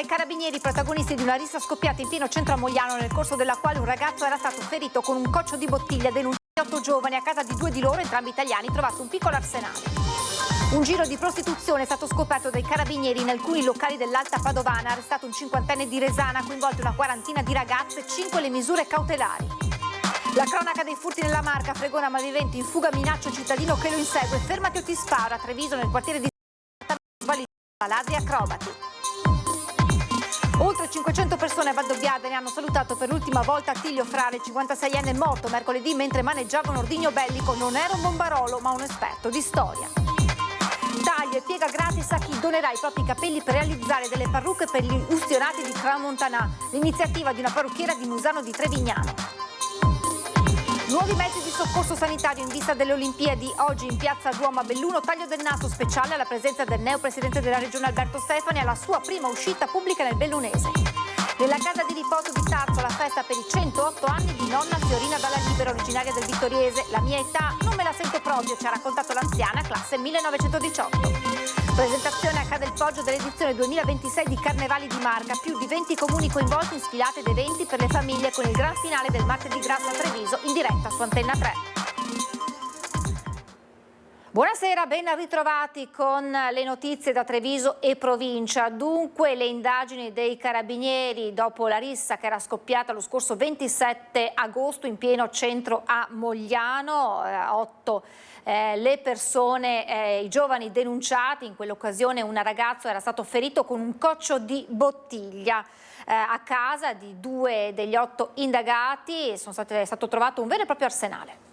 ai carabinieri, protagonisti di una rissa scoppiata in pieno centro a Mogliano, nel corso della quale un ragazzo era stato ferito con un coccio di bottiglia. Denunciati 8 giovani. A casa di 2 di loro, entrambi italiani, trovato un piccolo arsenale. Un giro di prostituzione è stato scoperto dai carabinieri in alcuni locali dell'Alta Padovana. Arrestato un 50enne di Resana, coinvolto una quarantina di ragazze, 5 le misure cautelari. La cronaca dei furti nella Marca, fregona malvivente in fuga, minaccia cittadino che lo insegue. Fermati o ti sparo, a Treviso, nel quartiere di Ladri acrobati. Oltre 500 persone a Valdobbiadene hanno salutato per l'ultima volta Attilio Frare, 56enne morto mercoledì mentre maneggiava un ordigno bellico. Non era un bombarolo, ma un esperto di storia. Taglio e piega gratis a chi donerà i propri capelli per realizzare delle parrucche per gli ustionati di Crans-Montana, l'iniziativa di una parrucchiera di Musano di Trevignano. Nuovi mezzi di soccorso sanitario in vista delle Olimpiadi. Oggi in piazza Duomo a Belluno, taglio del naso speciale alla presenza del neopresidente della regione Alberto Stefani alla sua prima uscita pubblica nel bellunese. Nella casa di riposo di Tarso, la festa per i 108 anni di nonna Fiorina Dalla Libera, originaria del Vittoriese. La mia età non me la sento proprio, ci ha raccontato l'anziana, classe 1918. Presentazione a Ca del Poggio dell'edizione 2026 di Carnevali di Marca. Più di 20 comuni coinvolti in sfilate ed eventi per le famiglie, con il gran finale del martedì grasso a Treviso in diretta su Antenna 3. Buonasera, ben ritrovati con le notizie da Treviso e provincia. Dunque le indagini dei carabinieri dopo la rissa che era scoppiata lo scorso 27 agosto in pieno centro a Mogliano. 8 le persone, i giovani denunciati. In quell'occasione un ragazzo era stato ferito con un coccio di bottiglia. A casa di 2 degli 8 indagati è stato trovato un vero e proprio arsenale.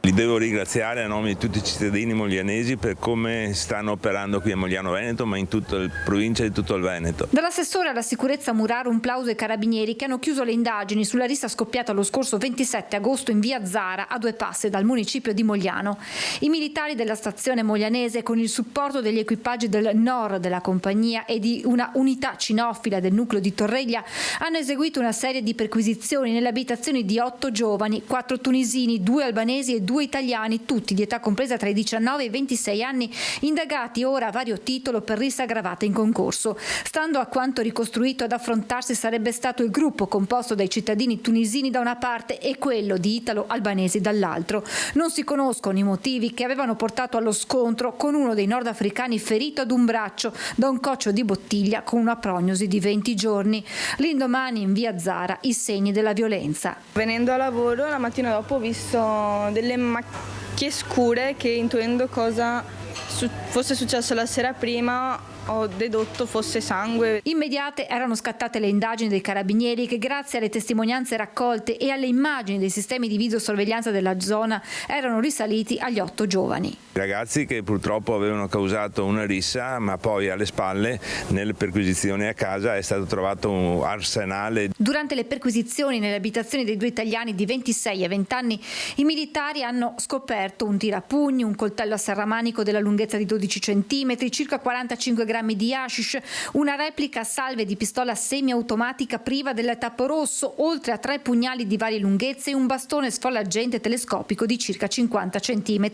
Li devo ringraziare a nome di tutti i cittadini moglianesi per come stanno operando qui a Mogliano Veneto, ma in tutta la provincia di tutto il Veneto. Dall'assessore alla sicurezza Muraro un plauso ai carabinieri che hanno chiuso le indagini sulla rissa scoppiata lo scorso 27 agosto in via Zara, a 2 passi dal municipio di Mogliano. I militari della stazione moglianese, con il supporto degli equipaggi del NOR della compagnia e di una unità cinofila del nucleo di Torreglia, hanno eseguito una serie di perquisizioni nelle abitazioni di 8 giovani, 4 tunisini, 2 albanesi e 2 italiani, tutti di età compresa tra i 19 e i 26 anni, indagati ora a vario titolo per rissa aggravata in concorso. Stando a quanto ricostruito, ad affrontarsi sarebbe stato il gruppo composto dai cittadini tunisini da una parte e quello di italo-albanesi dall'altro. Non si conoscono i motivi che avevano portato allo scontro, con uno dei nordafricani ferito ad un braccio da un coccio di bottiglia con una prognosi di 20 giorni. L'indomani in via Zara i segni della violenza. Venendo a lavoro la mattina dopo ho visto delle macchie scure che, intuendo cosa fosse successo la sera prima, ho dedotto fosse sangue. Immediate erano scattate le indagini dei carabinieri che, grazie alle testimonianze raccolte e alle immagini dei sistemi di videosorveglianza della zona, erano risaliti agli 8 giovani. Ragazzi che purtroppo avevano causato una rissa, ma poi alle spalle, nelle perquisizioni a casa, è stato trovato un arsenale. Durante le perquisizioni nelle abitazioni dei 2 italiani di 26 e 20 anni, i militari hanno scoperto un tirapugni, un coltello a serramanico della lunghezza di 12 cm, circa 45 grammi di hashish, una replica a salve di pistola semiautomatica priva del tappo rosso, oltre a 3 pugnali di varie lunghezze e un bastone sfollagente telescopico di circa 50 cm.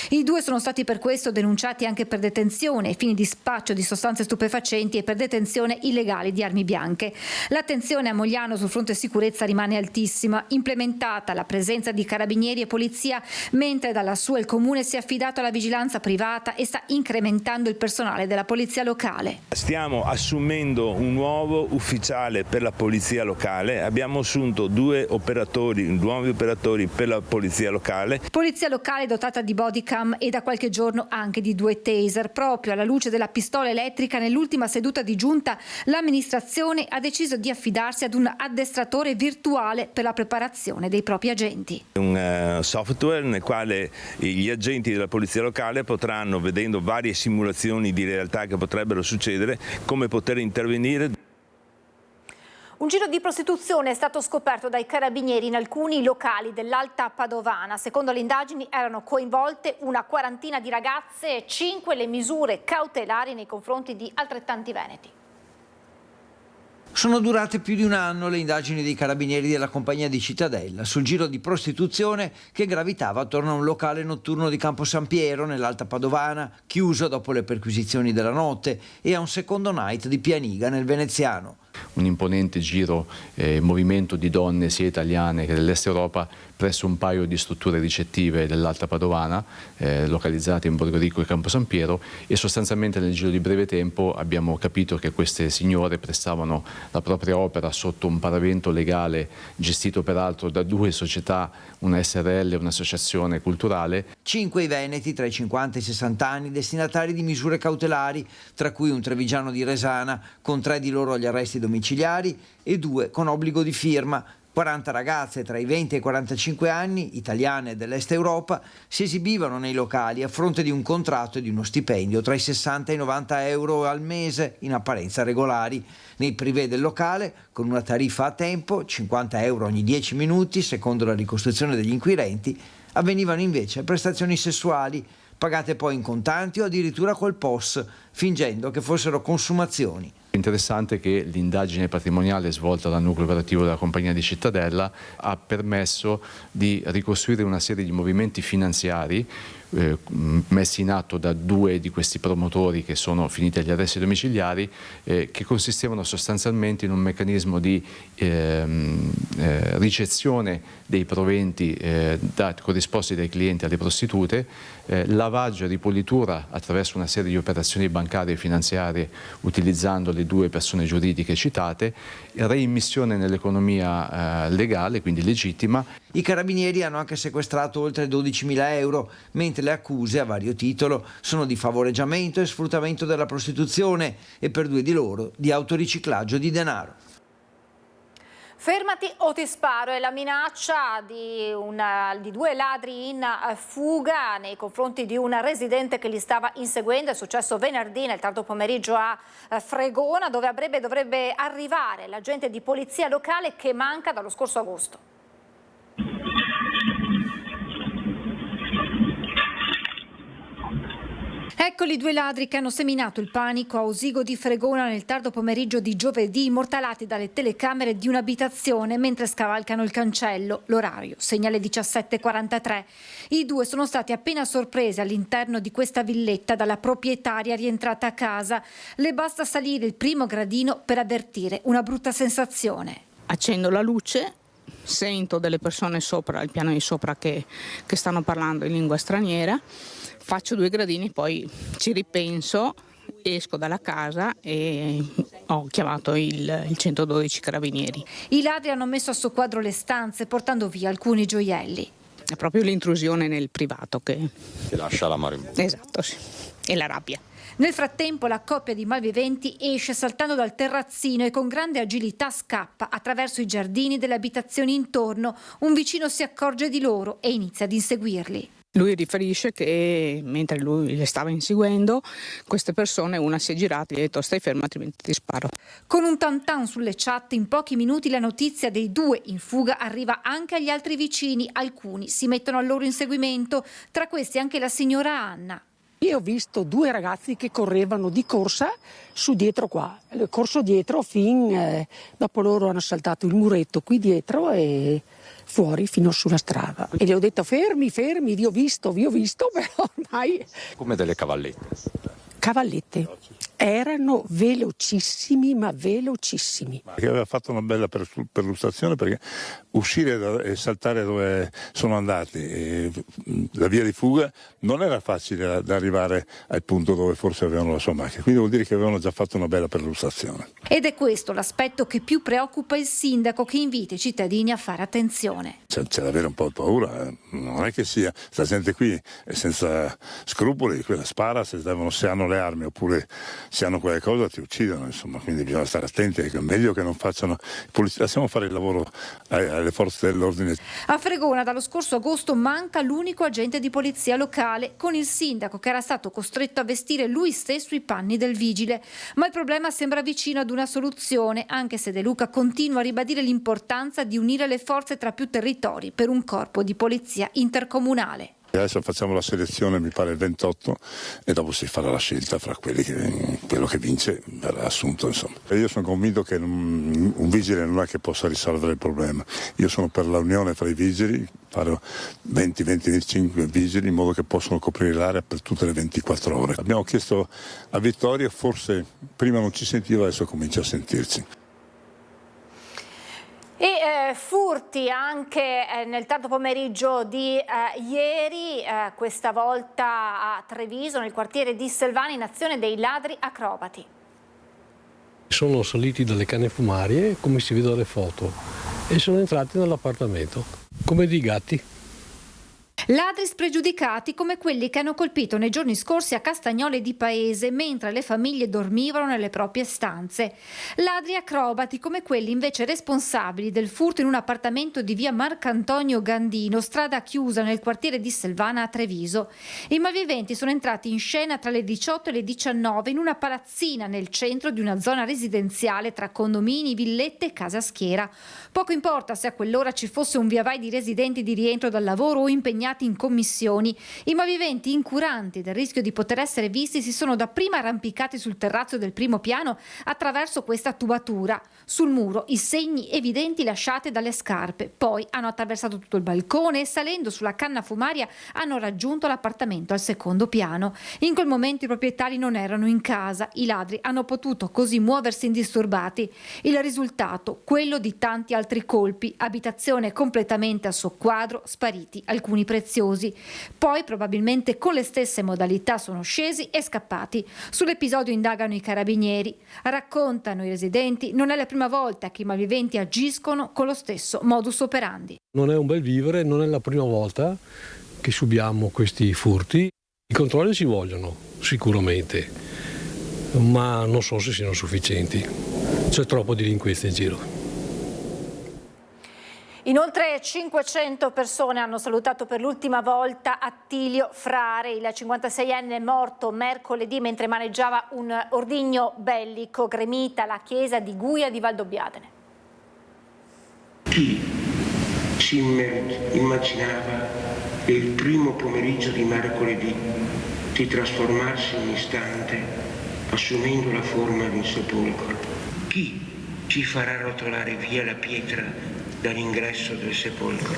I 2 sono stati per questo denunciati anche per detenzione ai fini di spaccio di sostanze stupefacenti e per detenzione illegale di armi bianche. L'attenzione a Mogliano sul fronte sicurezza rimane altissima, implementata la presenza di carabinieri e polizia, mentre dalla sua il comune si è affidato alla vigilanza privata e sta incrementando il personale della polizia locale. Stiamo assumendo un nuovo ufficiale per la polizia locale, abbiamo assunto 2 nuovi operatori per la polizia locale. Polizia locale dotata di bodycam e da qualche giorno anche di 2 taser. Proprio alla luce della pistola elettrica, nell'ultima seduta di giunta l'amministrazione ha deciso di affidarsi ad un addestratore virtuale per la preparazione dei propri agenti. Un software nel quale gli agenti della polizia locale potranno, vedendo varie simulazioni di realtà che potrebbero succedere, come poter intervenire. Un giro di prostituzione è stato scoperto dai carabinieri in alcuni locali dell'Alta Padovana. Secondo le indagini erano coinvolte una quarantina di ragazze e 5 le misure cautelari nei confronti di altrettanti veneti. Sono durate più di un anno le indagini dei carabinieri della compagnia di Cittadella sul giro di prostituzione che gravitava attorno a un locale notturno di Campo San Piero nell'Alta Padovana, chiuso dopo le perquisizioni della notte, e a un secondo night di Pianiga nel Veneziano. Un imponente giro, movimento di donne sia italiane che dell'Est Europa presso un paio di strutture ricettive dell'Alta Padovana, localizzate in Borgo Rico e Campo San Piero, e sostanzialmente nel giro di breve tempo abbiamo capito che queste signore prestavano la propria opera sotto un paravento legale gestito peraltro da 2 società, una SRL e un'associazione culturale. 5 i veneti tra i 50 e i 60 anni, destinatari di misure cautelari, tra cui un trevigiano di Resana con 3 di loro agli arresti domiciliari e 2 con obbligo di firma. 40 ragazze tra i 20 e i 45 anni, italiane dell'Est Europa, si esibivano nei locali a fronte di un contratto e di uno stipendio tra i 60 e i 90 euro al mese, in apparenza regolari. Nei privé del locale, con una tariffa a tempo, 50 euro ogni 10 minuti, secondo la ricostruzione degli inquirenti, avvenivano invece prestazioni sessuali, pagate poi in contanti o addirittura col POS, fingendo che fossero consumazioni. Interessante che l'indagine patrimoniale svolta dal nucleo operativo della compagnia di Cittadella ha permesso di ricostruire una serie di movimenti finanziari messi in atto da 2 di questi promotori che sono finiti agli arresti domiciliari, che consistevano sostanzialmente in un meccanismo di ricezione dei proventi corrisposti dai clienti alle prostitute, lavaggio e ripulitura attraverso una serie di operazioni bancarie e finanziarie utilizzando le 2 persone giuridiche citate, reimmissione nell'economia legale, quindi legittima. I carabinieri hanno anche sequestrato oltre 12.000 euro, mentre le accuse a vario titolo sono di favoreggiamento e sfruttamento della prostituzione e per 2 di loro di autoriciclaggio di denaro. Fermati o ti sparo è la minaccia di 2 ladri in fuga nei confronti di un residente che li stava inseguendo. È successo venerdì nel tardo pomeriggio a Fregona, dove dovrebbe arrivare l'agente di polizia locale che manca dallo scorso agosto. Eccoli 2 ladri che hanno seminato il panico a Osigo di Fregona nel tardo pomeriggio di giovedì, immortalati dalle telecamere di un'abitazione mentre scavalcano il cancello. L'orario, segnale 17:43. I 2 sono stati appena sorpresi all'interno di questa villetta dalla proprietaria rientrata a casa. Le basta salire il primo gradino per avvertire una brutta sensazione. Accendo la luce, sento delle persone sopra, al piano di sopra che stanno parlando in lingua straniera. Faccio 2 gradini, poi ci ripenso, esco dalla casa e ho chiamato il 112 carabinieri. I ladri hanno messo a soqquadro le stanze portando via alcuni gioielli. È proprio l'intrusione nel privato che lascia l'amaro in bocca. Esatto, sì. E la rabbia. Nel frattempo la coppia di malviventi esce saltando dal terrazzino e con grande agilità scappa attraverso i giardini delle abitazioni intorno. Un vicino si accorge di loro e inizia ad inseguirli. Lui riferisce che mentre lui le stava inseguendo, queste persone, una si è girata e gli ha detto stai fermo altrimenti ti sparo. Con un tantan sulle chat, in pochi minuti la notizia dei 2 in fuga arriva anche agli altri vicini. Alcuni si mettono al loro inseguimento, tra questi anche la signora Anna. Io ho visto 2 ragazzi che correvano di corsa su dietro qua, corso dietro dopo loro hanno saltato il muretto qui dietro e fuori fino sulla strada. E gli ho detto fermi, vi ho visto, però ormai... Come delle cavallette. Cavallette. Erano velocissimi, ma velocissimi. Che aveva fatto una bella perlustrazione, perché uscire e saltare dove sono andati, la via di fuga, non era facile da arrivare al punto dove forse avevano la sua macchina, quindi vuol dire che avevano già fatto una bella perlustrazione. Ed è questo l'aspetto che più preoccupa il sindaco, che invita i cittadini a fare attenzione. C'è da avere un po' di paura, non è che sta gente qui è senza scrupoli, quella spara se hanno le armi oppure se hanno qualche cosa ti uccidono, insomma, quindi bisogna stare attenti, è meglio che non facciano lasciamo fare il lavoro alle forze dell'ordine. A Fregona dallo scorso agosto manca l'unico agente di polizia locale, con il sindaco che era stato costretto a vestire lui stesso i panni del vigile, ma il problema sembra vicino ad una soluzione, anche se De Luca continua a ribadire l'importanza di unire le forze tra più territori per un corpo di polizia intercomunale. Adesso facciamo la selezione, mi pare il 28, e dopo si farà la scelta fra quelli quello che vince verrà assunto, insomma. E io sono convinto che un vigile non è che possa risolvere il problema. Io sono per la unione fra i vigili, fare 20-25 vigili in modo che possano coprire l'area per tutte le 24 ore. Abbiamo chiesto a Vittorio, forse prima non ci sentiva, adesso comincia a sentirci. E furti anche nel tardo pomeriggio di ieri, questa volta a Treviso, nel quartiere di Selvani, in azione dei ladri acrobati. Sono saliti dalle canne fumarie, come si vede dalle foto, e sono entrati nell'appartamento, come dei gatti. Ladri spregiudicati come quelli che hanno colpito nei giorni scorsi a Castagnole di Paese mentre le famiglie dormivano nelle proprie stanze. Ladri acrobati come quelli invece responsabili del furto in un appartamento di via Marcantonio Gandino, strada chiusa nel quartiere di Selvana a Treviso. I malviventi sono entrati in scena tra le 18 e le 19 in una palazzina nel centro di una zona residenziale tra condomini, villette e casa schiera. Poco importa se a quell'ora ci fosse un viavai di residenti di rientro dal lavoro o impegnati in commissioni. I malviventi, incuranti del rischio di poter essere visti, si sono dapprima arrampicati sul terrazzo del primo piano attraverso questa tubatura. Sul muro i segni evidenti lasciati dalle scarpe. Poi hanno attraversato tutto il balcone e salendo sulla canna fumaria hanno raggiunto l'appartamento al secondo piano. In quel momento i proprietari non erano in casa. I ladri hanno potuto così muoversi indisturbati. Il risultato, quello di tanti altri colpi, abitazione completamente a soqquadro, spariti alcuni preziosi. Poi probabilmente con le stesse modalità sono scesi e scappati. Sull'episodio indagano i carabinieri. Raccontano i residenti, non è la prima volta che i malviventi agiscono con lo stesso modus operandi. Non è un bel vivere, non è la prima volta che subiamo questi furti. I controlli ci vogliono, sicuramente, ma non so se siano sufficienti. C'è troppa delinquenza in giro. Inoltre 500 persone hanno salutato per l'ultima volta Attilio Frare, il 56enne morto mercoledì mentre maneggiava un ordigno bellico, gremita la chiesa di Guia di Valdobbiadene. Chi si immaginava che il primo pomeriggio di mercoledì di trasformarsi in un istante assumendo la forma di un sepolcro? Chi ci farà rotolare via la pietra dall'ingresso del sepolcro?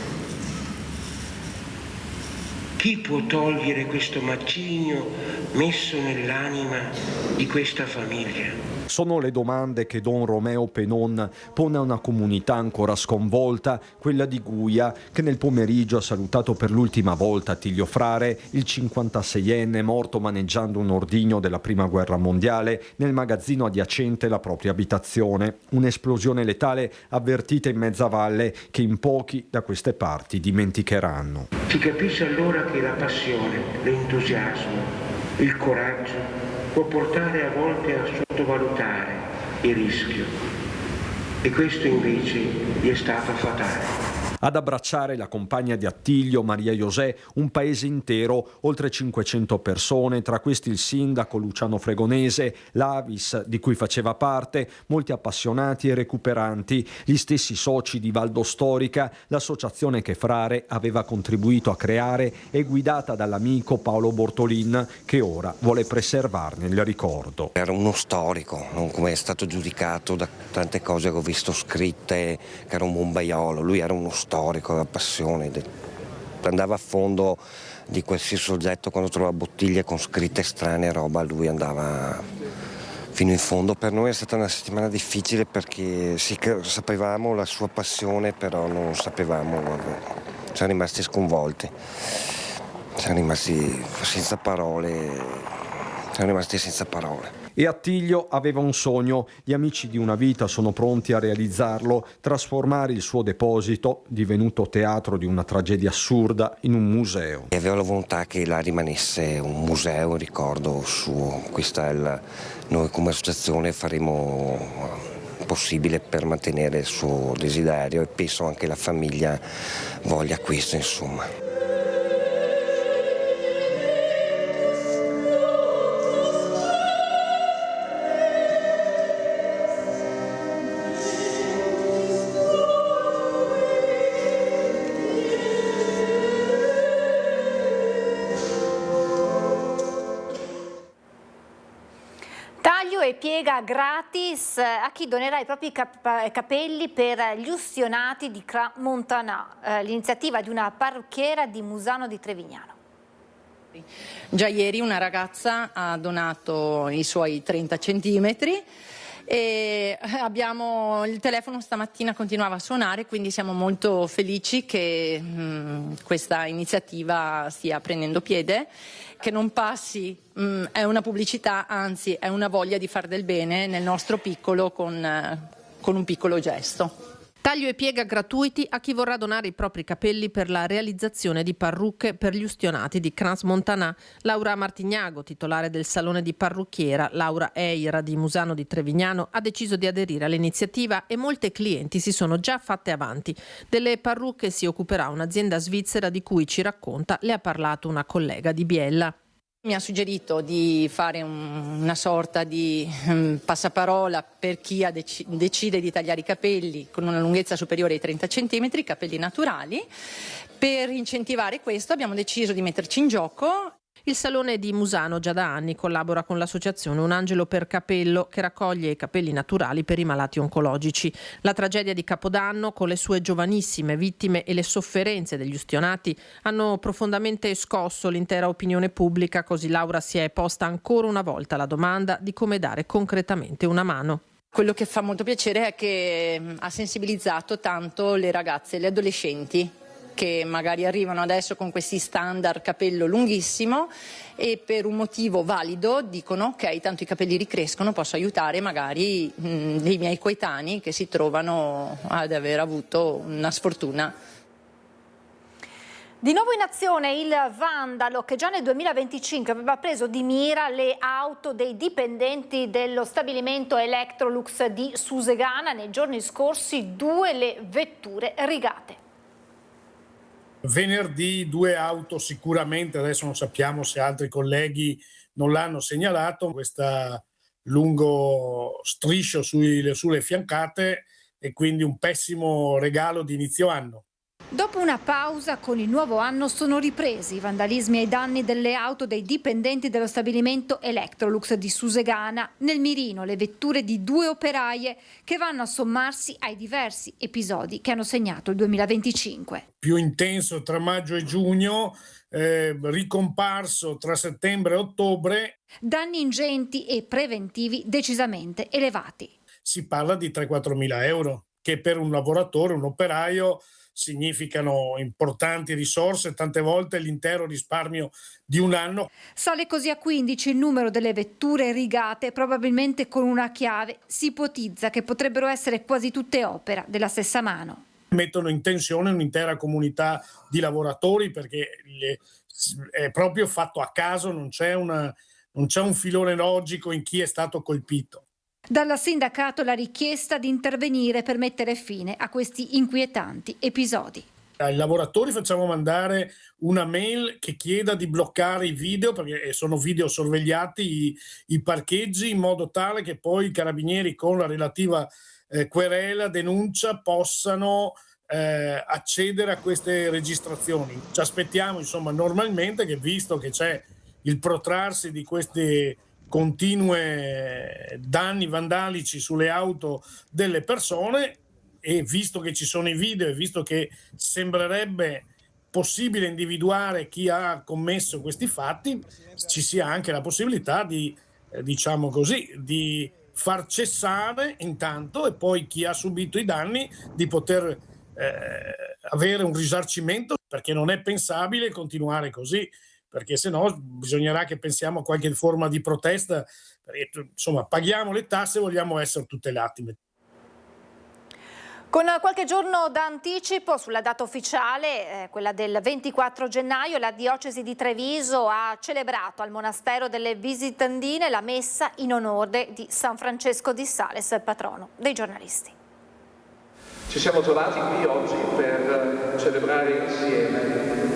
Chi può togliere questo macigno messo nell'anima di questa famiglia? Sono le domande che Don Romeo Penon pone a una comunità ancora sconvolta, quella di Guia, che nel pomeriggio ha salutato per l'ultima volta Attilio Frare, il 56enne morto maneggiando un ordigno della Prima Guerra Mondiale nel magazzino adiacente alla propria abitazione. Un'esplosione letale avvertita in mezza valle che in pochi da queste parti dimenticheranno. Si capisce allora che la passione, l'entusiasmo, il coraggio può portare a volte a sottovalutare il rischio e questo invece gli è stato fatale. Ad abbracciare la compagna di Attilio, Maria José, un paese intero, oltre 500 persone, tra questi il sindaco Luciano Fregonese, l'Avis di cui faceva parte, molti appassionati e recuperanti, gli stessi soci di Valdo Storica, l'associazione che Frare aveva contribuito a creare e guidata dall'amico Paolo Bortolin, che ora vuole preservarne il ricordo. Era uno storico, non come è stato giudicato da tante cose che ho visto scritte, che era un bombaiolo. Lui era uno storico, la passione, andava a fondo di qualsiasi soggetto. Quando trovava bottiglie con scritte strane e roba, lui andava fino in fondo. Per noi è stata una settimana difficile perché sì, sapevamo la sua passione, però non sapevamo, siamo rimasti sconvolti, siamo rimasti senza parole. E Attilio aveva un sogno, gli amici di una vita sono pronti a realizzarlo, trasformare il suo deposito, divenuto teatro di una tragedia assurda, in un museo. E aveva la volontà che là rimanesse un museo, un ricordo suo. Noi come associazione faremo il possibile per mantenere il suo desiderio e penso anche la famiglia voglia questo, insomma. e piega gratis a chi donerà i propri capelli per gli ustionati di Crans-Montana, l'iniziativa di una parrucchiera di Musano di Trevignano. Già ieri una ragazza ha donato i suoi 30 centimetri e il telefono stamattina continuava a suonare, quindi siamo molto felici che questa iniziativa stia prendendo piede, che non passi, è una pubblicità, anzi è una voglia di far del bene nel nostro piccolo con un piccolo gesto. Taglio e piega gratuiti a chi vorrà donare i propri capelli per la realizzazione di parrucche per gli ustionati di Crans-Montana. Laura Martignago, titolare del salone di parrucchiera Laura Eira di Musano di Trevignano, ha deciso di aderire all'iniziativa e molte clienti si sono già fatte avanti. Delle parrucche si occuperà un'azienda svizzera di cui ci racconta, le ha parlato una collega di Biella. Mi ha suggerito di fare una sorta di passaparola per chi decide di tagliare i capelli con una lunghezza superiore ai 30 cm, capelli naturali. Per incentivare questo abbiamo deciso di metterci in gioco. Il Salone di Musano già da anni collabora con l'associazione Un Angelo per Capello, che raccoglie i capelli naturali per i malati oncologici. La tragedia di Capodanno, con le sue giovanissime vittime e le sofferenze degli ustionati, hanno profondamente scosso l'intera opinione pubblica, così Laura si è posta ancora una volta la domanda di come dare concretamente una mano. Quello che fa molto piacere è che ha sensibilizzato tanto le ragazze e le adolescenti, che magari arrivano adesso con questi standard capello lunghissimo e per un motivo valido dicono ok, tanto i capelli ricrescono, posso aiutare magari dei miei coetanei che si trovano ad aver avuto una sfortuna. Di nuovo in azione il vandalo che già nel 2025 aveva preso di mira le auto dei dipendenti dello stabilimento Electrolux di Susegana. Nei giorni scorsi 2 le vetture rigate. Venerdì 2 auto sicuramente, adesso non sappiamo se altri colleghi non l'hanno segnalato, questo lungo striscio sulle fiancate e quindi un pessimo regalo di inizio anno. Dopo una pausa, con il nuovo anno sono ripresi i vandalismi ai danni delle auto dei dipendenti dello stabilimento Electrolux di Susegana. Nel mirino le vetture di 2 operaie che vanno a sommarsi ai diversi episodi che hanno segnato il 2025. Più intenso tra maggio e giugno, ricomparso tra settembre e ottobre. Danni ingenti e preventivi decisamente elevati. Si parla di 3-4 mila euro, che per un lavoratore, un operaio, significano importanti risorse, tante volte l'intero risparmio di un anno. Sale così a 15 il numero delle vetture rigate, probabilmente con una chiave. Si ipotizza che potrebbero essere quasi tutte opera della stessa mano. Mettono in tensione un'intera comunità di lavoratori perché è proprio fatto a caso, non c'è un filone logico in chi è stato colpito. Dal sindacato la richiesta di intervenire per mettere fine a questi inquietanti episodi. Ai lavoratori facciamo mandare una mail che chieda di bloccare i video, perché sono video sorvegliati, i parcheggi, in modo tale che poi i carabinieri con la relativa querela, denuncia, possano accedere a queste registrazioni. Ci aspettiamo insomma normalmente che, visto che c'è il protrarsi di questi continue danni vandalici sulle auto delle persone, e visto che ci sono i video e visto che sembrerebbe possibile individuare chi ha commesso questi fatti, ci sia anche la possibilità di, diciamo così, di far cessare intanto, e poi chi ha subito i danni di poter avere un risarcimento, perché non è pensabile continuare così, perché se no bisognerà che pensiamo a qualche forma di protesta, perché insomma paghiamo le tasse e vogliamo essere tutelati. Con qualche giorno d'anticipo sulla data ufficiale, quella del 24 gennaio, la diocesi di Treviso ha celebrato al monastero delle Visitandine la messa in onore di San Francesco di Sales, patrono dei giornalisti. Ci siamo trovati qui oggi per celebrare insieme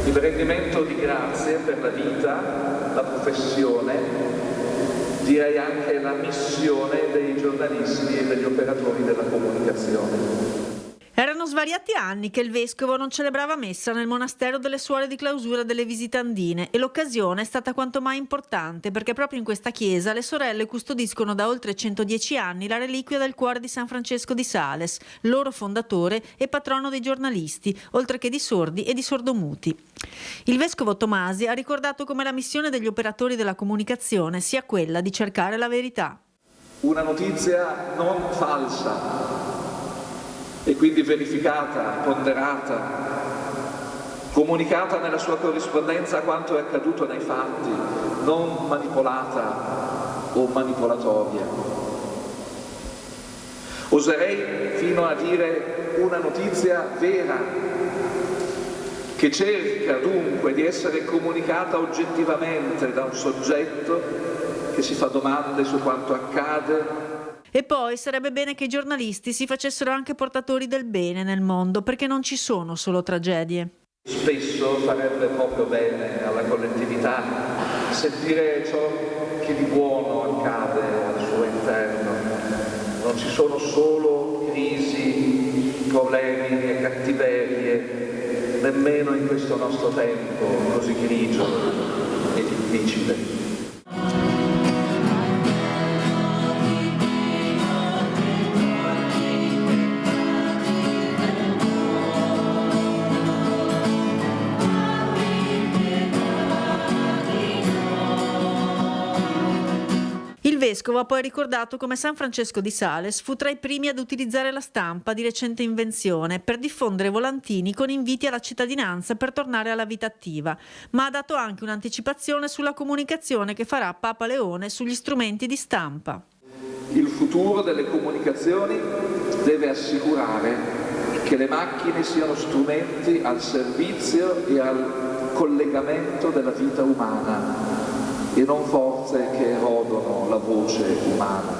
il rendimento di grazie per la vita, la professione, direi anche la missione dei giornalisti e degli operatori della comunicazione. È Erano svariati anni che il vescovo non celebrava messa nel monastero delle suore di clausura delle Visitandine e l'occasione è stata quanto mai importante perché proprio in questa chiesa le sorelle custodiscono da oltre 110 anni la reliquia del cuore di San Francesco di Sales, loro fondatore e patrono dei giornalisti, oltre che di sordi e di sordomuti. Il vescovo Tomasi ha ricordato come la missione degli operatori della comunicazione sia quella di cercare la verità. Una notizia non falsa e quindi verificata, ponderata, comunicata nella sua corrispondenza a quanto è accaduto nei fatti, non manipolata o manipolatoria. Oserei fino a dire una notizia vera, che cerca dunque di essere comunicata oggettivamente da un soggetto che si fa domande su quanto accade. E poi sarebbe bene che i giornalisti si facessero anche portatori del bene nel mondo, perché non ci sono solo tragedie. Spesso farebbe proprio bene alla collettività sentire ciò che di buono accade al suo interno. Non ci sono solo crisi, problemi e cattiverie, nemmeno in questo nostro tempo così grigio e difficile. Il vescovo ha poi ricordato come San Francesco di Sales fu tra i primi ad utilizzare la stampa di recente invenzione per diffondere volantini con inviti alla cittadinanza per tornare alla vita attiva, ma ha dato anche un'anticipazione sulla comunicazione che farà Papa Leone sugli strumenti di stampa. Il futuro delle comunicazioni deve assicurare che le macchine siano strumenti al servizio e al collegamento della vita umana e non forze che erodono la voce umana.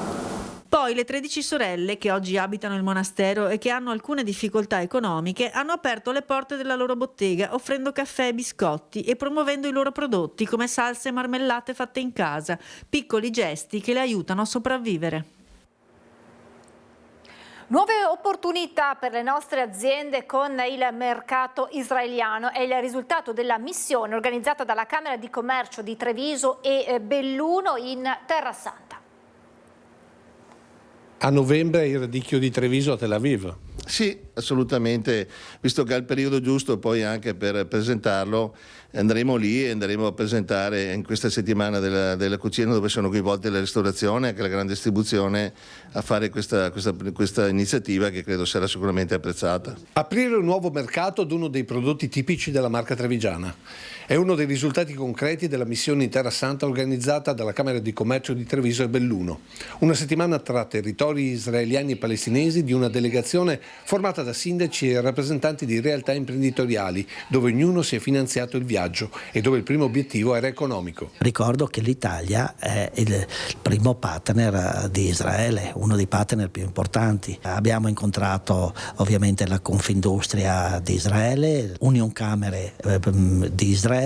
Poi le 13 sorelle che oggi abitano il monastero e che hanno alcune difficoltà economiche hanno aperto le porte della loro bottega offrendo caffè e biscotti e promuovendo i loro prodotti come salse e marmellate fatte in casa, piccoli gesti che le aiutano a sopravvivere. Nuove opportunità per le nostre aziende con il mercato israeliano è il risultato della missione organizzata dalla Camera di Commercio di Treviso e Belluno in Terra Santa. A novembre il radicchio di Treviso a Tel Aviv. Sì, assolutamente, visto che è il periodo giusto poi anche per presentarlo, andremo lì e andremo a presentare in questa settimana della cucina, dove sono coinvolte la ristorazione e anche la grande distribuzione, a fare questa iniziativa che credo sarà sicuramente apprezzata. Aprire un nuovo mercato ad uno dei prodotti tipici della marca trevigiana è uno dei risultati concreti della missione in Terra Santa organizzata dalla Camera di Commercio di Treviso e Belluno. Una settimana tra territori israeliani e palestinesi di una delegazione formata da sindaci e rappresentanti di realtà imprenditoriali, dove ognuno si è finanziato il viaggio e dove il primo obiettivo era economico. Ricordo che l'Italia è il primo partner di Israele, uno dei partner più importanti. Abbiamo incontrato ovviamente la Confindustria di Israele, Unioncamere di Israele,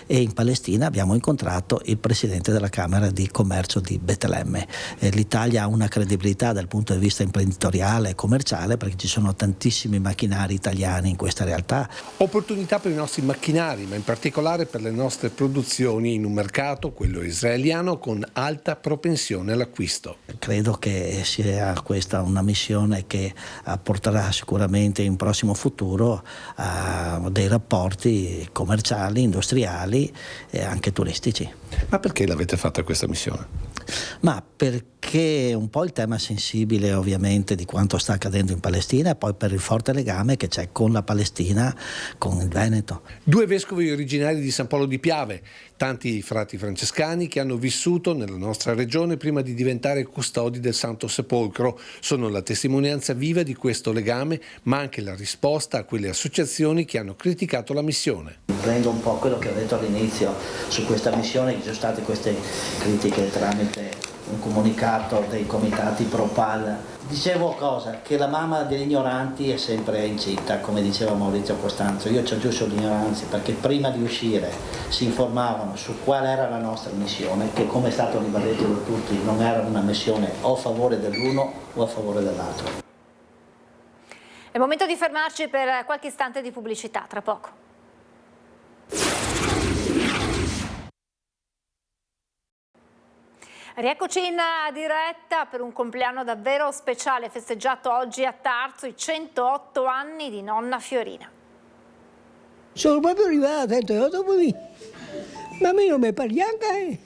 e in Palestina abbiamo incontrato il presidente della Camera di Commercio di Betlemme. L'Italia ha una credibilità dal punto di vista imprenditoriale e commerciale perché ci sono tantissimi macchinari italiani in questa realtà. Opportunità per i nostri macchinari, ma in particolare per le nostre produzioni in un mercato, quello israeliano, con alta propensione all'acquisto. Credo che sia questa una missione che porterà sicuramente in prossimo futuro a dei rapporti commerciali, industriali e anche turistici. Ma perché l'avete fatta questa missione? Ma perché un po' il tema sensibile ovviamente di quanto sta accadendo in Palestina e poi per il forte legame che c'è con la Palestina, con il Veneto. 2 vescovi originari di San Polo di Piave, tanti frati francescani che hanno vissuto nella nostra regione prima di diventare custodi del Santo Sepolcro, sono la testimonianza viva di questo legame, ma anche la risposta a quelle associazioni che hanno criticato la missione. Prendo un po' quello che ho detto all'inizio su questa missione, che ci sono state queste critiche tramite un comunicato dei comitati pro-PAL. Dicevo cosa? Che la mamma degli ignoranti è sempre incinta, come diceva Maurizio Costanzo. Io ci aggiungo l'ignoranza perché prima di uscire si informavano su qual era la nostra missione, che come è stato ribadito da tutti non era una missione o a favore dell'uno o a favore dell'altro. È il momento di fermarci per qualche istante di pubblicità, tra poco. Rieccoci in diretta per un compleanno davvero speciale, festeggiato oggi a Tarso, i 108 anni di nonna Fiorina. Sono proprio arrivata a 108 qui, ma a me non mi pare neanche,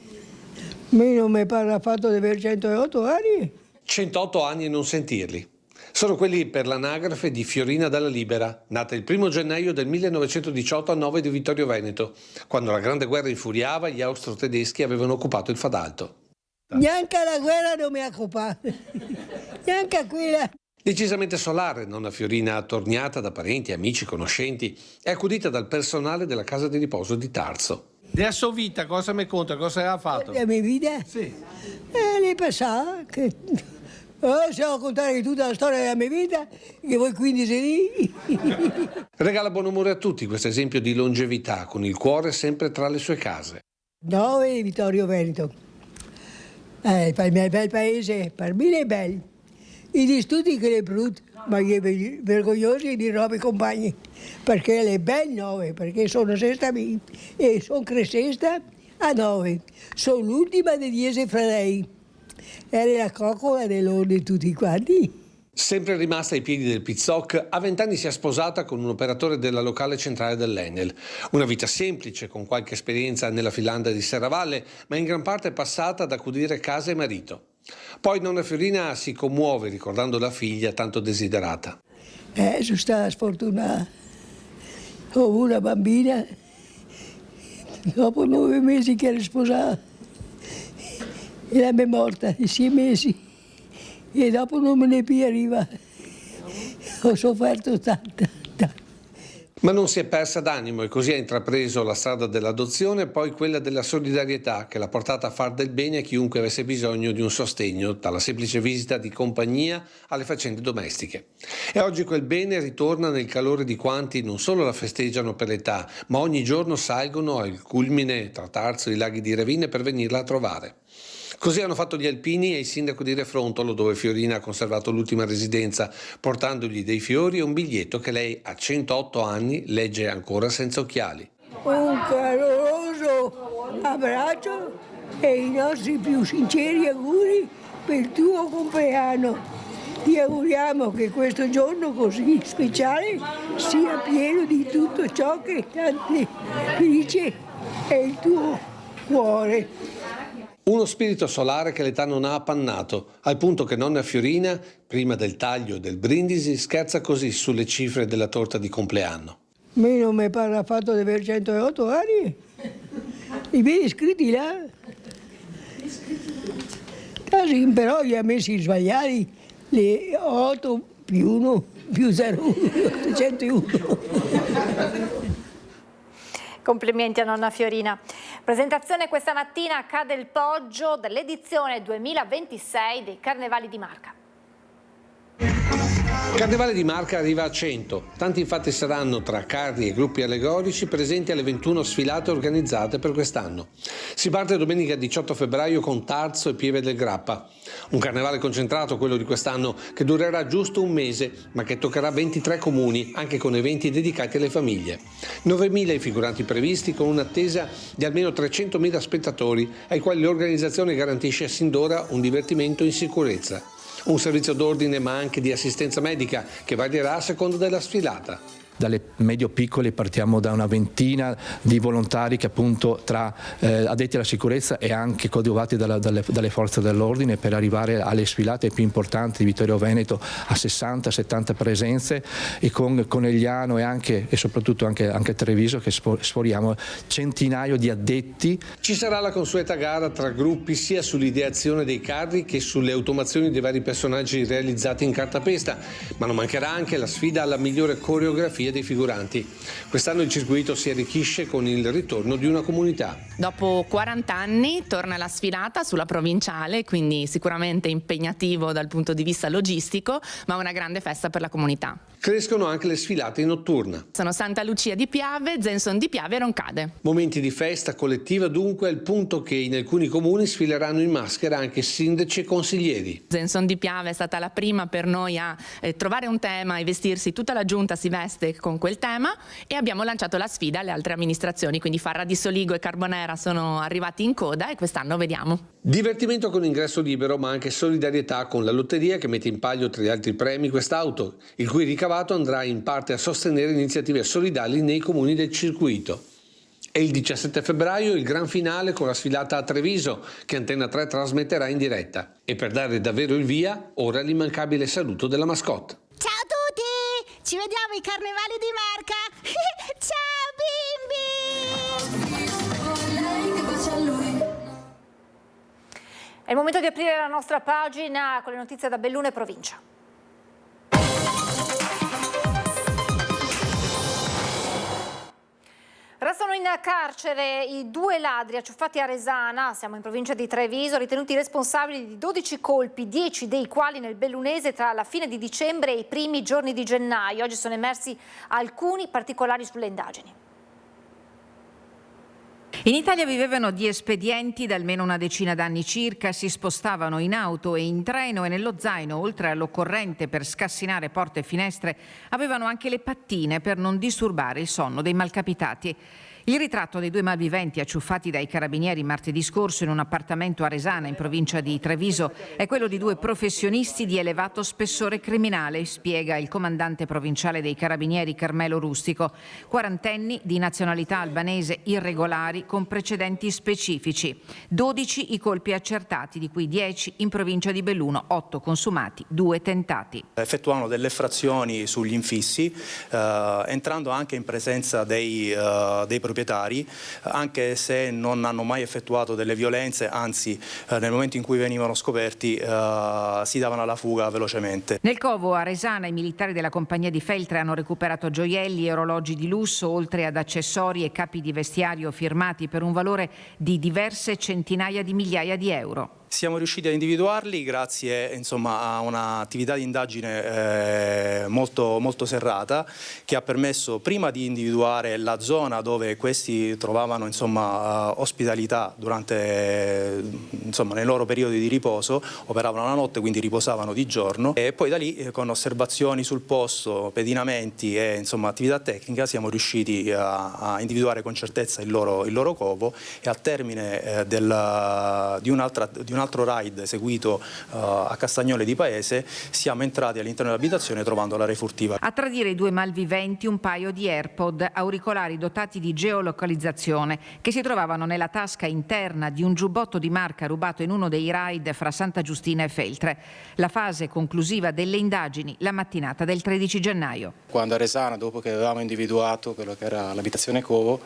a me non mi pare affatto di avere 108 anni. 108 anni e non sentirli. Sono quelli per l'anagrafe di Fiorina dalla Libera, nata il 1 gennaio del 1918 a Nove di Vittorio Veneto, quando la Grande Guerra infuriava e gli austro-tedeschi avevano occupato il Fadalto. Neanche la guerra non mi ha occupato, neanche quella. Decisamente solare, nonna Fiorina, attorniata da parenti, amici, conoscenti, è accudita dal personale della casa di riposo di Tarso. Della sua vita cosa mi conta, cosa ha fatto? La mia vita? Sì. Lei pensava che... stiamo a contare tutta la storia della mia vita, che voi quindi siete lì. Regala buon umore a tutti questo esempio di longevità, con il cuore sempre tra le sue case. Nove Vittorio Veneto. Per me è un bel paese, per me è bello. I distrutti che le brutti, ma io vergognosi di nuovi compagni, perché le belle Nove, perché sono sesta e sono crescesta a Nove. Sono l'ultima dei 10 fratelli. Era la coccola dell'ordine di tutti quanti. Sempre rimasta ai piedi del Pizzoc, a 20 anni si è sposata con un operatore della locale centrale dell'Enel. Una vita semplice, con qualche esperienza nella Finlandia di Serravalle, ma in gran parte passata ad accudire casa e marito. Poi nonna Fiorina si commuove ricordando la figlia tanto desiderata. Sono stata sfortunata. Ho una bambina, dopo 9 mesi che era sposata, e la mia è morta di 6 mesi. E dopo non me ne più arriva. Ho sofferto tanto. Ma non si è persa d'animo e così ha intrapreso la strada dell'adozione e poi quella della solidarietà che l'ha portata a far del bene a chiunque avesse bisogno di un sostegno, dalla semplice visita di compagnia alle faccende domestiche. E oggi quel bene ritorna nel calore di quanti non solo la festeggiano per l'età, ma ogni giorno salgono al culmine tra Tarso e i laghi di Ravine per venirla a trovare. Così hanno fatto gli alpini e il sindaco di Refrontolo, dove Fiorina ha conservato l'ultima residenza, portandogli dei fiori e un biglietto che lei a 108 anni legge ancora senza occhiali. Un caloroso abbraccio e i nostri più sinceri auguri per il tuo compleanno. Ti auguriamo che questo giorno così speciale sia pieno di tutto ciò che tanto felice è il tuo cuore. Uno spirito solare che l'età non ha appannato, al punto che nonna Fiorina, prima del taglio e del brindisi, scherza così sulle cifre della torta di compleanno. A me non mi pare affatto di avere 108 anni. Li vedi scritti là? Sì, però li ha messi sbagliati, le 8 più 1 più 0, 101. Complimenti a nonna Fiorina. Presentazione questa mattina a Cade il Poggio dell'edizione 2026 dei Carnevali di Marca. Il Carnevale di Marca arriva a 100, tanti infatti saranno tra carri e gruppi allegorici presenti alle 21 sfilate organizzate per quest'anno. Si parte domenica 18 febbraio con Tarso e Pieve del Grappa, un carnevale concentrato quello di quest'anno che durerà giusto un mese ma che toccherà 23 comuni anche con eventi dedicati alle famiglie. 9.000 i figuranti previsti con un'attesa di almeno 300.000 spettatori ai quali l'organizzazione garantisce sin d'ora un divertimento in sicurezza. Un servizio d'ordine ma anche di assistenza medica che varierà a seconda della sfilata. Dalle medio-piccole partiamo da una ventina di volontari che appunto tra addetti alla sicurezza e anche coadiuvati dalle forze dell'ordine per arrivare alle sfilate più importanti di Vittorio Veneto a 60-70 presenze e con Conegliano e soprattutto anche Treviso che sforiamo centinaio di addetti. Ci sarà la consueta gara tra gruppi sia sull'ideazione dei carri che sulle automazioni dei vari personaggi realizzati in cartapesta, ma non mancherà anche la sfida alla migliore coreografia fotografia dei figuranti. Quest'anno il circuito si arricchisce con il ritorno di una comunità. Dopo 40 anni torna la sfilata sulla provinciale, quindi sicuramente impegnativo dal punto di vista logistico, ma una grande festa per la comunità. Crescono anche le sfilate in notturna. Sono Santa Lucia di Piave, Zenson di Piave e Roncade. Momenti di festa collettiva dunque, al punto che in alcuni comuni sfileranno in maschera anche sindaci e consiglieri. Zenson di Piave è stata la prima per noi a trovare un tema e vestirsi, tutta la giunta si veste con quel tema, e abbiamo lanciato la sfida alle altre amministrazioni, quindi Farra di Soligo e Carbonera sono arrivati in coda e quest'anno vediamo. Divertimento con ingresso libero, ma anche solidarietà con la lotteria che mette in palio tra gli altri premi quest'auto, il cui ricavato andrà in parte a sostenere iniziative solidali nei comuni del circuito. E il 17 febbraio il gran finale con la sfilata a Treviso, che Antena 3 trasmetterà in diretta. E per dare davvero il via, ora l'immancabile saluto della mascotte. Ciao a tutti! Ci vediamo ai carnevali di Marca! Ciao bimbi! È il momento di aprire la nostra pagina con le notizie da Belluno e provincia. Restano in carcere i 2 ladri acciuffati a Resana, siamo in provincia di Treviso, ritenuti responsabili di 12 colpi, 10 dei quali nel bellunese tra la fine di dicembre e i primi giorni di gennaio. Oggi sono emersi alcuni particolari sulle indagini. In Italia vivevano di espedienti da almeno una decina d'anni circa, si spostavano in auto e in treno e nello zaino, oltre all'occorrente per scassinare porte e finestre, avevano anche le pattine per non disturbare il sonno dei malcapitati. Il ritratto dei 2 malviventi acciuffati dai carabinieri martedì scorso in un appartamento a Resana, in provincia di Treviso, è quello di 2 professionisti di elevato spessore criminale, spiega il comandante provinciale dei carabinieri Carmelo Rustico. 40enni di nazionalità albanese irregolari con precedenti specifici. 12 i colpi accertati, di cui 10 in provincia di Belluno, 8 consumati, 2 tentati. Effettuano delle effrazioni sugli infissi, entrando anche in presenza dei proprietari, anche se non hanno mai effettuato delle violenze, anzi nel momento in cui venivano scoperti si davano alla fuga velocemente. Nel covo a Resana i militari della compagnia di Feltre hanno recuperato gioielli e orologi di lusso, oltre ad accessori e capi di vestiario firmati per un valore di diverse centinaia di migliaia di euro. Siamo riusciti a individuarli grazie a un'attività di indagine molto serrata, che ha permesso prima di individuare la zona dove questi trovavano ospitalità durante nei loro periodi di riposo, operavano la notte, quindi riposavano di giorno, e poi da lì con osservazioni sul posto, pedinamenti e attività tecnica siamo riusciti a individuare con certezza il loro covo, e al termine di un altro raid eseguito a Castagnole di Paese siamo entrati all'interno dell'abitazione trovando la refurtiva. A tradire i 2 malviventi un paio di AirPod, auricolari dotati di geolocalizzazione, che si trovavano nella tasca interna di un giubbotto di marca rubato in uno dei raid fra Santa Giustina e Feltre. La fase conclusiva delle indagini la mattinata del 13 gennaio. Quando a Resana, dopo che avevamo individuato quello che era l'abitazione Covo,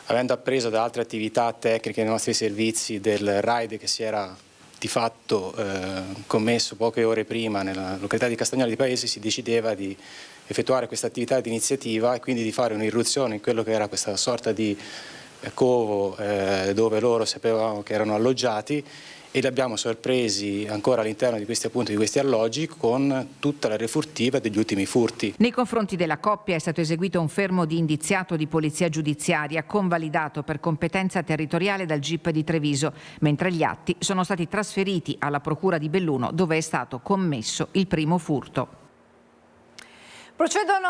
avendo appreso da altre attività tecniche nei nostri servizi del raid che si era di fatto commesso poche ore prima nella località di Castagnole di Paese, si decideva di effettuare questa attività di iniziativa e quindi di fare un'irruzione in quello che era questa sorta di covo dove loro sapevamo che erano alloggiati, e li abbiamo sorpresi ancora all'interno di questi alloggi con tutta la refurtiva degli ultimi furti. Nei confronti della coppia è stato eseguito un fermo di indiziato di polizia giudiziaria convalidato per competenza territoriale dal GIP di Treviso, mentre gli atti sono stati trasferiti alla Procura di Belluno, dove è stato commesso il primo furto. Procedono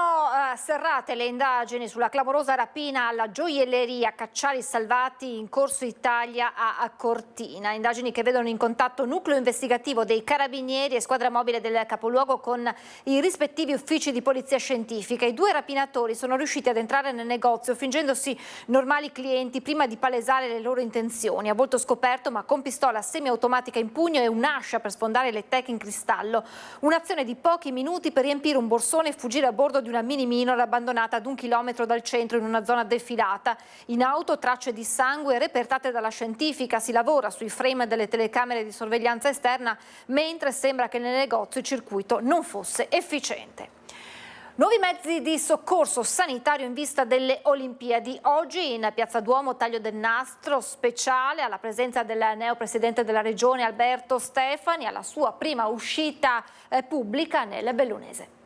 serrate le indagini sulla clamorosa rapina alla gioielleria Cacciari Salvati in Corso Italia a Cortina. Indagini che vedono in contatto nucleo investigativo dei carabinieri e squadra mobile del capoluogo con i rispettivi uffici di polizia scientifica. I 2 rapinatori sono riusciti ad entrare nel negozio fingendosi normali clienti prima di palesare le loro intenzioni. A volto scoperto, ma con pistola semiautomatica in pugno e un'ascia per sfondare le teche in cristallo. Un'azione di pochi minuti per riempire un borsone e fuggire a bordo di una mini minor abbandonata ad 1 chilometro dal centro in una zona defilata. In auto tracce di sangue repertate dalla scientifica. Si lavora sui frame delle telecamere di sorveglianza esterna, mentre sembra che nel negozio il circuito non fosse efficiente. Nuovi mezzi di soccorso sanitario in vista delle Olimpiadi. Oggi in Piazza Duomo taglio del nastro speciale alla presenza del neopresidente della Regione Alberto Stefani alla sua prima uscita pubblica nel Bellunese.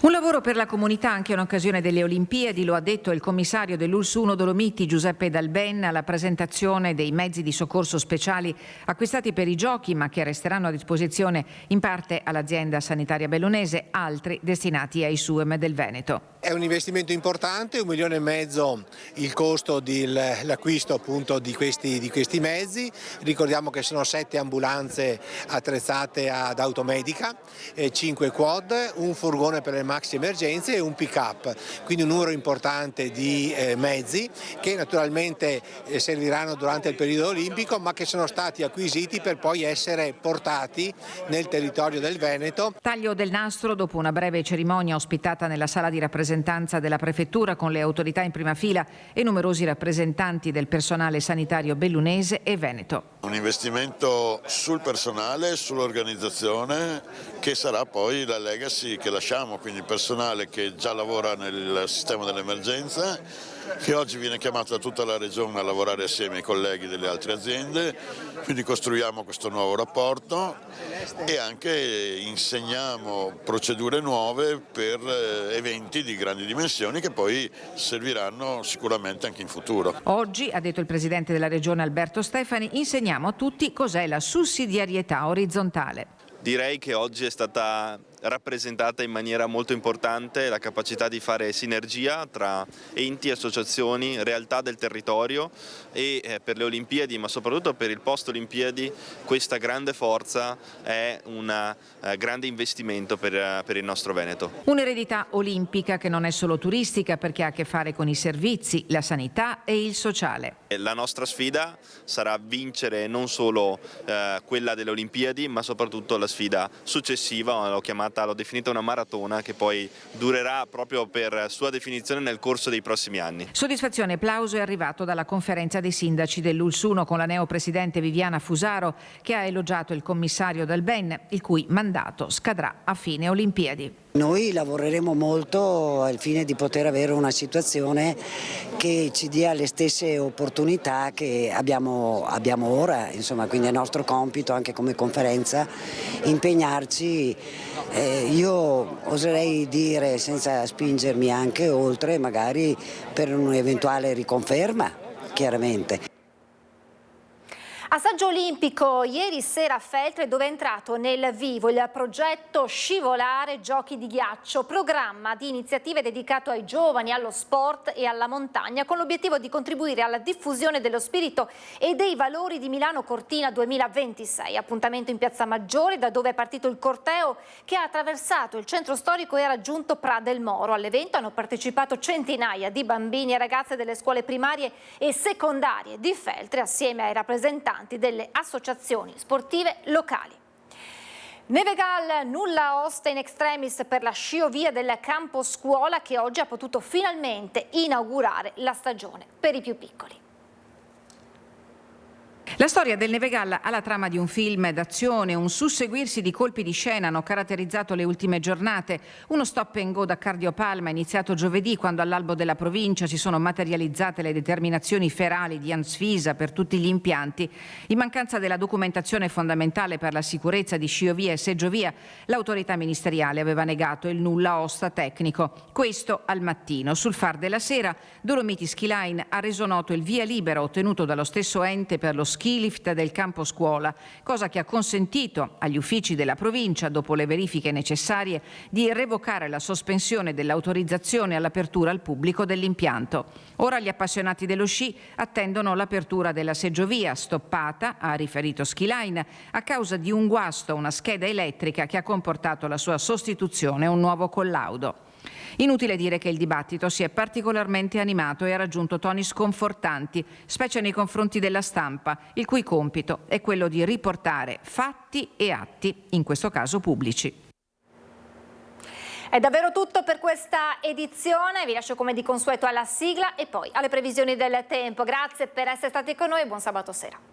Un lavoro per la comunità anche in occasione delle Olimpiadi, lo ha detto il commissario dell'ULSS 1 Dolomiti Giuseppe Dalben alla presentazione dei mezzi di soccorso speciali acquistati per i giochi ma che resteranno a disposizione in parte all'azienda sanitaria bellunese, altri destinati ai SUEM del Veneto. È un investimento importante, 1,5 milioni il costo dell'acquisto appunto di questi mezzi. Ricordiamo che sono 7 ambulanze attrezzate ad automedica, 5 quad, un furgone per le maxi emergenze e un pick-up, quindi un numero importante di mezzi che naturalmente serviranno durante il periodo olimpico ma che sono stati acquisiti per poi essere portati nel territorio del Veneto. Taglio del nastro dopo una breve cerimonia ospitata nella sala di rappresentanza della prefettura con le autorità in prima fila e numerosi rappresentanti del personale sanitario bellunese e veneto. Un investimento sul personale, sull'organizzazione che sarà poi la legacy che lasciamo, quindi personale che già lavora nel sistema dell'emergenza, che oggi viene chiamato da tutta la regione a lavorare assieme ai colleghi delle altre aziende, quindi costruiamo questo nuovo rapporto e anche insegniamo procedure nuove per eventi di grandi dimensioni che poi serviranno sicuramente anche in futuro. Oggi, ha detto il presidente della regione Alberto Stefani, insegniamo a tutti cos'è la sussidiarietà orizzontale. Direi che oggi è stata rappresentata in maniera molto importante la capacità di fare sinergia tra enti, associazioni, realtà del territorio e per le Olimpiadi, ma soprattutto per il post Olimpiadi, questa grande forza è un grande investimento per il nostro Veneto. Un'eredità olimpica che non è solo turistica perché ha a che fare con i servizi, la sanità e il sociale. La nostra sfida sarà vincere non solo quella delle Olimpiadi, ma soprattutto la sfida successiva, l'ho definita una maratona che poi durerà proprio per sua definizione nel corso dei prossimi anni. Soddisfazione e applauso è arrivato dalla conferenza dei sindaci dell'ULSS 1 con la neopresidente Viviana Fusaro che ha elogiato il commissario Dalben, il cui mandato scadrà a fine Olimpiadi. Noi lavoreremo molto al fine di poter avere una situazione che ci dia le stesse opportunità che abbiamo ora, insomma, quindi è nostro compito anche come conferenza impegnarci, io oserei dire senza spingermi anche oltre, magari per un'eventuale riconferma, chiaramente. Assaggio olimpico ieri sera a Feltre, dove è entrato nel vivo il progetto Scivolare Giochi di Ghiaccio, programma di iniziative dedicato ai giovani, allo sport e alla montagna, con l'obiettivo di contribuire alla diffusione dello spirito e dei valori di Milano Cortina 2026. Appuntamento in Piazza Maggiore, da dove è partito il corteo che ha attraversato il centro storico e ha raggiunto Pra del Moro. All'evento hanno partecipato centinaia di bambini e ragazze delle scuole primarie e secondarie di Feltre, assieme ai rappresentanti delle associazioni sportive locali. Nevegal, nulla osta in extremis per la sciovia del campo scuola che oggi ha potuto finalmente inaugurare la stagione per i più piccoli. La storia del Nevegal ha la trama di un film d'azione, un susseguirsi di colpi di scena hanno caratterizzato le ultime giornate. Uno stop and go da cardiopalma iniziato giovedì quando all'albo della provincia si sono materializzate le determinazioni ferali di Ansfisa per tutti gli impianti. In mancanza della documentazione fondamentale per la sicurezza di sciovia e seggiovia, l'autorità ministeriale aveva negato il nulla osta tecnico. Questo al mattino. Sul Far della Sera, Dolomiti Ski Line ha reso noto il via libera ottenuto dallo stesso ente per lo ski lift del campo scuola, cosa che ha consentito agli uffici della provincia, dopo le verifiche necessarie, di revocare la sospensione dell'autorizzazione all'apertura al pubblico dell'impianto. Ora gli appassionati dello sci attendono l'apertura della seggiovia, stoppata, ha riferito Ski Line, a causa di un guasto a una scheda elettrica che ha comportato la sua sostituzione a un nuovo collaudo. Inutile dire che il dibattito si è particolarmente animato e ha raggiunto toni sconfortanti, specie nei confronti della stampa, il cui compito è quello di riportare fatti e atti, in questo caso pubblici. È davvero tutto per questa edizione, vi lascio come di consueto alla sigla e poi alle previsioni del tempo. Grazie per essere stati con noi e buon sabato sera.